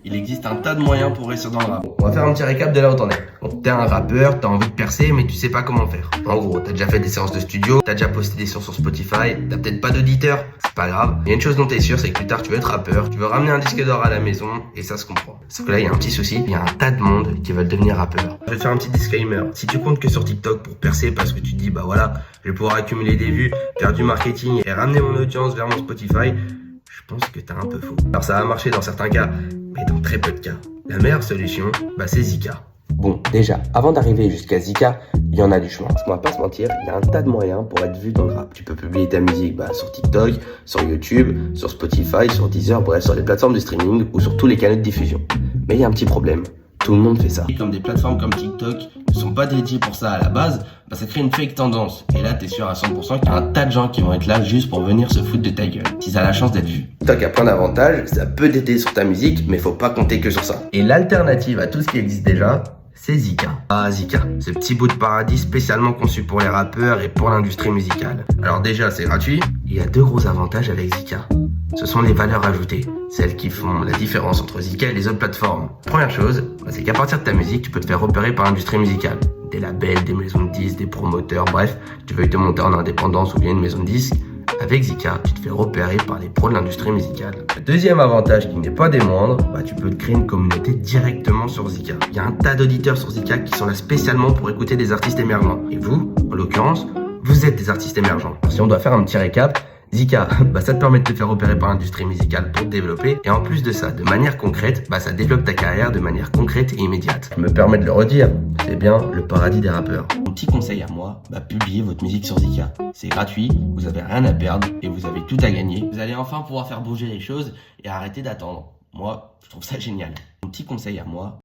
il existe un tas de moyens pour réussir dans le rap. On va faire un petit récap de là où t'en es. Donc t'es un rappeur, t'as envie de percer, mais tu sais pas comment faire. En gros, t'as déjà fait des séances de studio, t'as déjà posté des sons sur Spotify, t'as peut-être pas d'auditeur, c'est pas grave. Il y a une chose dont t'es sûr, c'est que plus tard tu veux être rappeur, tu veux ramener un disque d'or à la maison, et ça se comprend. Sauf que là, il y a un petit souci, il y a un tas de monde qui veulent devenir rappeur. Je vais te faire un petit disclaimer. Si tu comptes que sur TikTok pour percer parce que tu te dis, bah voilà, je vais pouvoir accumuler des vues, faire du marketing et ramener mon audience vers mon Spotify, je pense que t'es un peu fou. Alors ça va marcher dans certains cas, mais dans très peu de cas. La meilleure solution, bah c'est Zika. Bon, déjà, avant d'arriver jusqu'à Zika, il y en a du chemin. Parce qu'on va pas se mentir, il y a un tas de moyens pour être vu dans le rap. Tu peux publier ta musique sur TikTok, sur YouTube, sur Spotify, sur Deezer, bref, sur les plateformes de streaming ou sur tous les canaux de diffusion. Mais il y a un petit problème. Tout le monde fait ça. Et comme des plateformes comme TikTok ne sont pas dédiées pour ça à la base, bah ça crée une fake tendance. Et là, t'es sûr à 100% qu'il y a un tas de gens qui vont être là juste pour venir se foutre de ta gueule, si ça a la chance d'être vu. TikTok a plein d'avantages, ça peut t'aider sur ta musique, mais faut pas compter que sur ça. Et l'alternative à tout ce qui existe déjà, c'est Zika. Ah, Zika, ce petit bout de paradis spécialement conçu pour les rappeurs et pour l'industrie musicale. Alors déjà, c'est gratuit. Il y a deux gros avantages avec Zika. Ce sont les valeurs ajoutées, celles qui font la différence entre Zika et les autres plateformes. Première chose, c'est qu'à partir de ta musique, tu peux te faire repérer par l'industrie musicale. Des labels, des maisons de disques, des promoteurs, bref, tu veux te monter en indépendance ou bien une maison de disques. Avec Zika, tu te fais repérer par les pros de l'industrie musicale. Le deuxième avantage qui n'est pas des moindres, tu peux te créer une communauté directement sur Zika. Il y a un tas d'auditeurs sur Zika qui sont là spécialement pour écouter des artistes émergents. Et vous, en l'occurrence, vous êtes des artistes émergents. Alors, si on doit faire un petit récap, Zika, ça te permet de te faire repérer par l'industrie musicale pour te développer. Et en plus de ça, de manière concrète, ça développe ta carrière de manière concrète et immédiate. Je me permets de le redire, c'est bien le paradis des rappeurs. Mon petit conseil à moi, publiez votre musique sur Zika. C'est gratuit, vous avez rien à perdre et vous avez tout à gagner. Vous allez enfin pouvoir faire bouger les choses et arrêter d'attendre. Moi, je trouve ça génial. Mon petit conseil à moi,